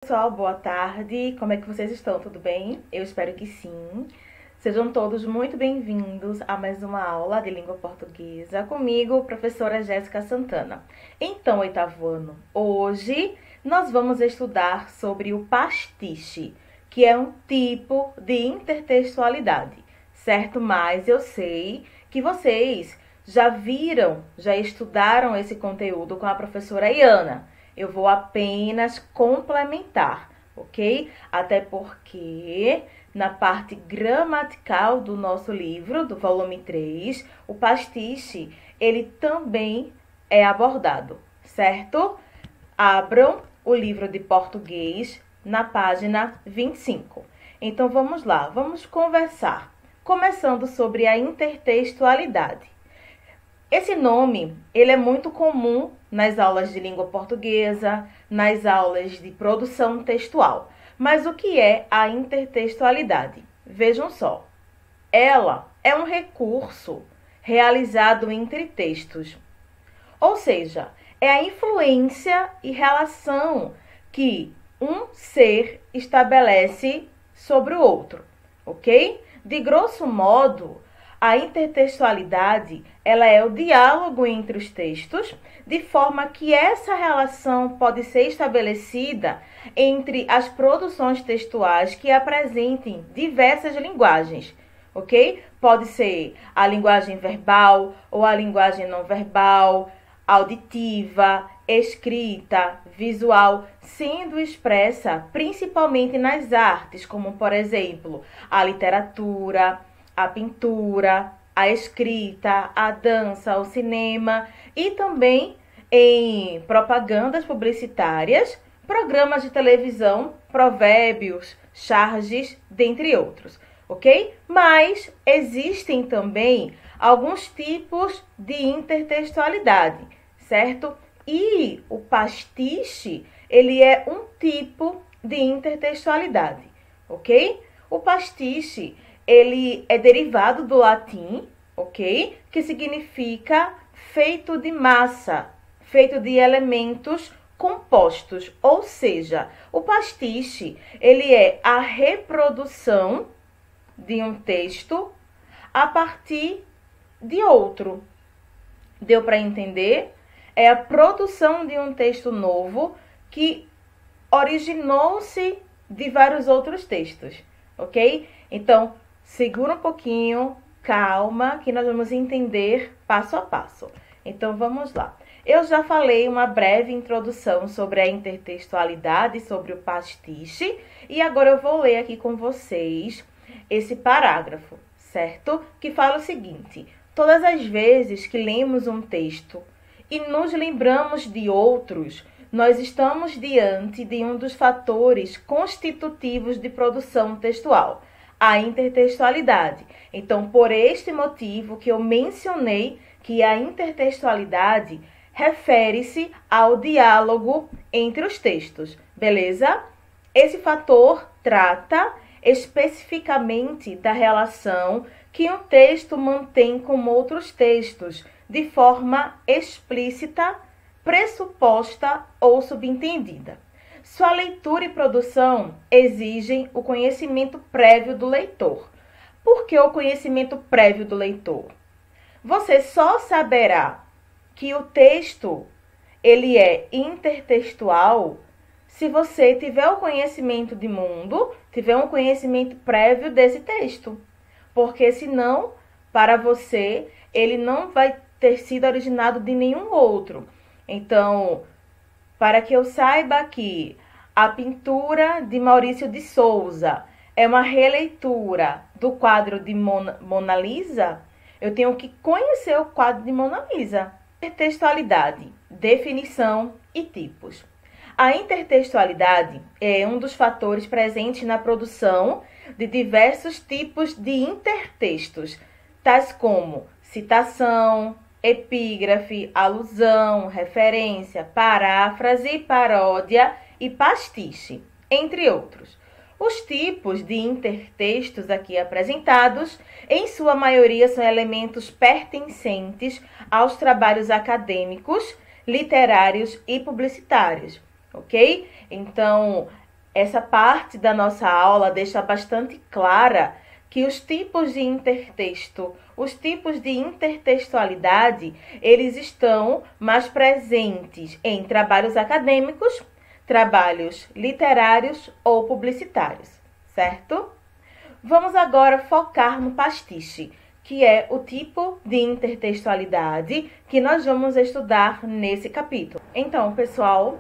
Pessoal, boa tarde. Como é que vocês estão? Tudo bem? Eu espero que sim. Sejam todos muito bem-vindos a mais uma aula de língua portuguesa comigo, professora Jéssica Santana. Então, oitavo ano, hoje nós vamos estudar sobre o pastiche, que é um tipo de intertextualidade, certo? Mas eu sei que vocês já viram, já estudaram esse conteúdo com a professora Iana. Eu vou apenas complementar, ok? Até porque na parte gramatical do nosso livro, do volume 3, o pastiche, ele também é abordado, certo? Abram o livro de português na página 25. Então vamos lá, vamos conversar, começando sobre a intertextualidade. Esse nome, ele é muito comum nas aulas de língua portuguesa, nas aulas de produção textual. Mas o que é a intertextualidade? Vejam só, ela é um recurso realizado entre textos. Ou seja, é a influência e relação que um ser estabelece sobre o outro, ok? De grosso modo, a intertextualidade, ela é o diálogo entre os textos, de forma que essa relação pode ser estabelecida entre as produções textuais que apresentem diversas linguagens, ok? Pode ser a linguagem verbal ou a linguagem não verbal, auditiva, escrita, visual, sendo expressa principalmente nas artes, como, por exemplo, a literatura, a pintura, a escrita, a dança, o cinema e também em propagandas publicitárias, programas de televisão, provérbios, charges, dentre outros, ok? Mas existem também alguns tipos de intertextualidade, certo? E o pastiche, ele é um tipo de intertextualidade, ok? O pastiche, ele é derivado do latim, ok? Que significa feito de massa, feito de elementos compostos. Ou seja, o pastiche, ele é a reprodução de um texto a partir de outro. Deu para entender? É a produção de um texto novo que originou-se de vários outros textos, ok? Então, segura um pouquinho, calma, que nós vamos entender passo a passo. Então, vamos lá. Eu já falei uma breve introdução sobre a intertextualidade, sobre o pastiche, e agora eu vou ler aqui com vocês esse parágrafo, certo? Que fala o seguinte: todas as vezes que lemos um texto e nos lembramos de outros, nós estamos diante de um dos fatores constitutivos de produção textual, a intertextualidade. Então, por este motivo que eu mencionei que a intertextualidade refere-se ao diálogo entre os textos, beleza? Esse fator trata especificamente da relação que um texto mantém com outros textos, de forma explícita, pressuposta ou subentendida. Sua leitura e produção exigem o conhecimento prévio do leitor. Por que o conhecimento prévio do leitor? Você só saberá que o texto ele é intertextual se você tiver o conhecimento de mundo, tiver um conhecimento prévio desse texto. Porque senão, para você, ele não vai ter sido originado de nenhum outro. Então, para que eu saiba que a pintura de Maurício de Souza é uma releitura do quadro de Mona Lisa, eu tenho que conhecer o quadro de Mona Lisa. Intertextualidade, definição e tipos. A intertextualidade é um dos fatores presentes na produção de diversos tipos de intertextos, tais como citação, epígrafe, alusão, referência, paráfrase, paródia e pastiche, entre outros. Os tipos de intertextos aqui apresentados, em sua maioria, são elementos pertencentes aos trabalhos acadêmicos, literários e publicitários, ok? Então, Essa parte da nossa aula deixa bastante clara que os tipos de intertexto, os tipos de intertextualidade, eles estão mais presentes em trabalhos acadêmicos, trabalhos literários ou publicitários, certo? Vamos agora focar no pastiche, que é o tipo de intertextualidade que nós vamos estudar nesse capítulo. Então, pessoal,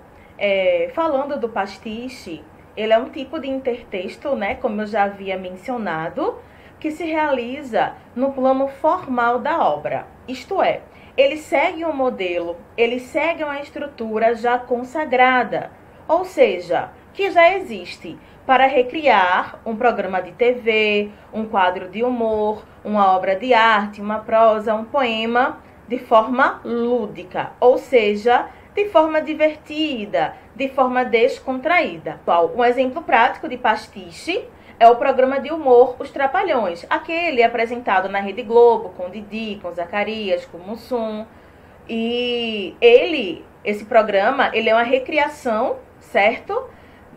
falando do pastiche, ele é um tipo de intertexto, né, como eu já havia mencionado, que se realiza no plano formal da obra. Isto é, ele segue um modelo, ele segue uma estrutura já consagrada, ou seja, que já existe para recriar um programa de TV, um quadro de humor, uma obra de arte, uma prosa, um poema, de forma lúdica, ou seja, de forma divertida, de forma descontraída. Um exemplo prático de pastiche é o programa de humor Os Trapalhões, aquele apresentado na Rede Globo, com Didi, com Zacarias, com Mussum. E esse programa, ele é uma recriação, certo?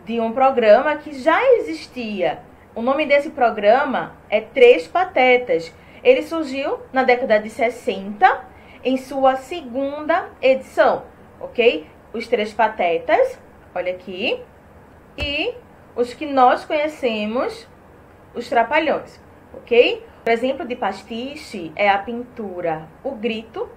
De um programa que já existia. O nome desse programa é Três Patetas. Ele surgiu na década de 60, em sua segunda edição, ok? Os Três Patetas, olha aqui, e os que nós conhecemos, os Trapalhões, ok? Por exemplo de pastiche é a pintura O Grito,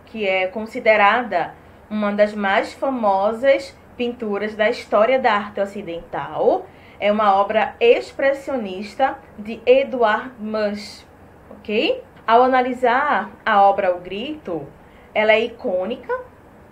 que é considerada uma das mais famosas pinturas da história da arte ocidental. É uma obra expressionista de Edvard Munch, ok? Ao analisar a obra O Grito, ela é icônica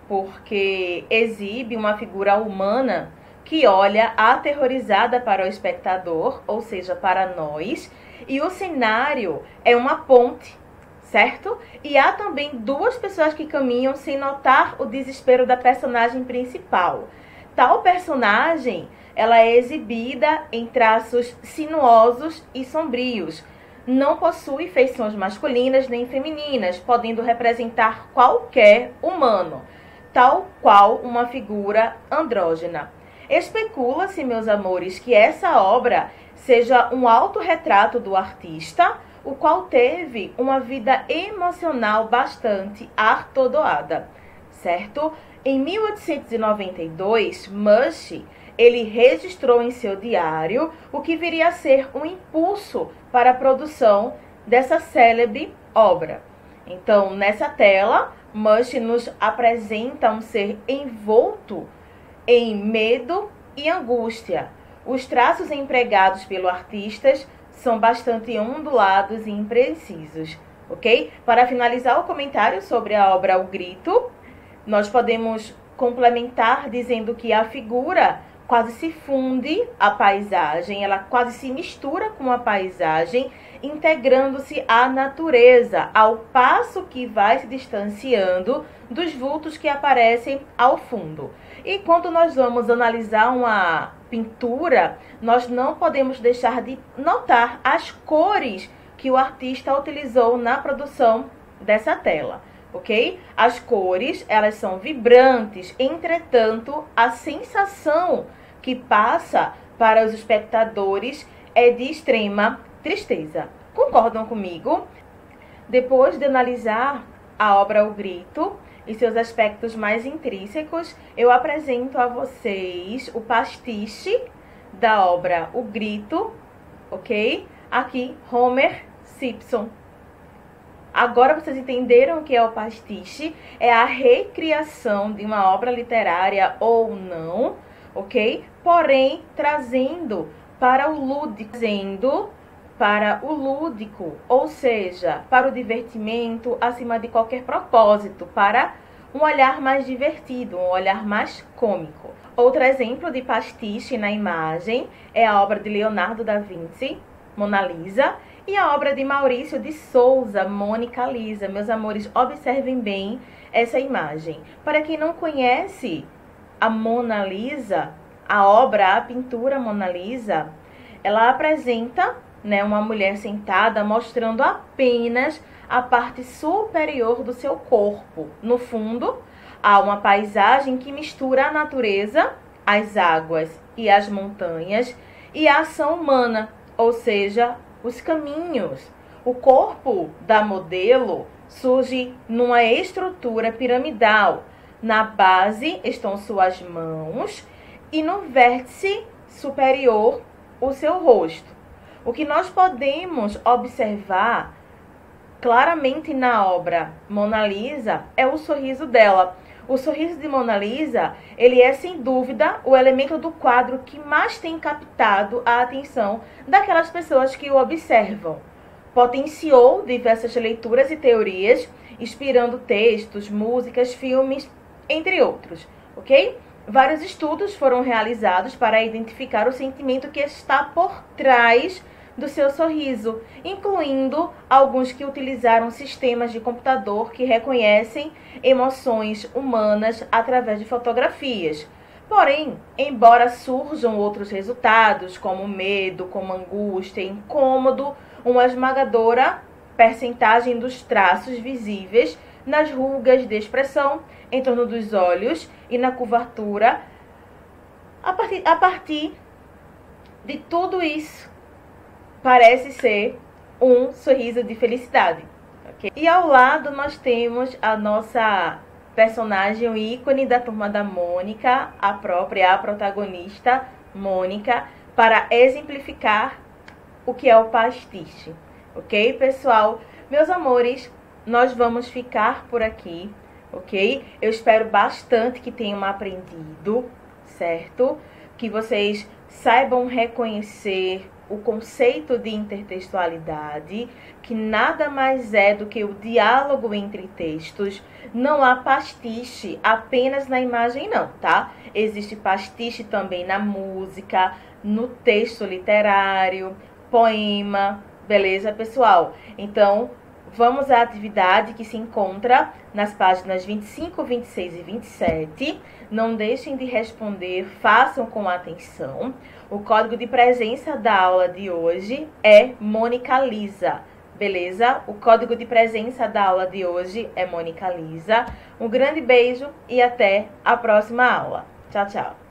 porque exibe uma figura humana que olha aterrorizada para o espectador, ou seja, para nós, e o cenário é uma ponte, certo? E há também duas pessoas que caminham sem notar o desespero da personagem principal. Tal personagem, ela é exibida em traços sinuosos e sombrios. Não possui feições masculinas nem femininas, podendo representar qualquer humano, tal qual uma figura andrógena. Especula-se, meus amores, que essa obra seja um autorretrato do artista, o qual teve uma vida emocional bastante atordoada, certo? Em 1892, Munch, ele registrou em seu diário o que viria a ser um impulso para a produção dessa célebre obra. Então, nessa tela, Munch nos apresenta um ser envolto em medo e angústia. Os traços empregados pelo artista são bastante ondulados e imprecisos, ok? Para finalizar o comentário sobre a obra O Grito, nós podemos complementar dizendo que a figura quase se funde à paisagem, ela quase se mistura com a paisagem, integrando-se à natureza, ao passo que vai se distanciando dos vultos que aparecem ao fundo. E quando nós vamos analisar uma pintura, nós não podemos deixar de notar as cores que o artista utilizou na produção dessa tela, ok? As cores, elas são vibrantes, entretanto, a sensação que passa para os espectadores é de extrema tristeza. Concordam comigo? Depois de analisar a obra O Grito e seus aspectos mais intrínsecos, eu apresento a vocês o pastiche da obra O Grito, ok? Aqui, Homer Simpson. Agora vocês entenderam o que é o pastiche? É a recriação de uma obra literária ou não, ok? Porém, trazendo para o lúdico, ou seja, para o divertimento, acima de qualquer propósito, para um olhar mais divertido, um olhar mais cômico. Outro exemplo de pastiche na imagem é a obra de Leonardo da Vinci, Mona Lisa, e a obra de Maurício de Souza, Mônica Lisa. Meus amores, observem bem essa imagem. Para quem não conhece a Mona Lisa, a pintura Mona Lisa, ela apresenta, né, uma mulher sentada mostrando apenas a parte superior do seu corpo. No fundo, há uma paisagem que mistura a natureza as águas e as montanhas, e a ação humana, ou seja, os caminhos. O corpo da modelo surge numa estrutura piramidal. Na base estão suas mãos e no vértice superior o seu rosto. O que nós podemos observar claramente na obra Mona Lisa é o sorriso dela. O sorriso de Mona Lisa, ele é sem dúvida o elemento do quadro que mais tem captado a atenção daquelas pessoas que o observam. Potenciou diversas leituras e teorias, inspirando textos, músicas, filmes, entre outros, ok? Vários estudos foram realizados para identificar o sentimento que está por trás do seu sorriso, incluindo alguns que utilizaram sistemas de computador que reconhecem emoções humanas através de fotografias. Porém, embora surjam outros resultados, como medo, como angústia, incômodo, uma esmagadora percentagem dos traços visíveis nas rugas de expressão em torno dos olhos e na curvatura, a partir de tudo isso, parece ser um sorriso de felicidade. Okay? E ao lado nós temos a nossa personagem, o ícone da Turma da Mônica, a protagonista Mônica, para exemplificar o que é o pastiche. Ok, pessoal? Meus amores, nós vamos ficar por aqui, ok? Eu espero bastante que tenham aprendido, certo? Que vocês saibam reconhecer o conceito de intertextualidade, que nada mais é do que o diálogo entre textos. Não há pastiche apenas na imagem não, tá? Existe pastiche também na música, no texto literário, poema, beleza, pessoal? Então, vamos à atividade que se encontra nas páginas 25, 26 e 27. Não deixem de responder, façam com atenção. O código de presença da aula de hoje é Mônica Lisa, beleza? O código de presença da aula de hoje é Mônica Lisa. Um grande beijo e até a próxima aula. Tchau, tchau.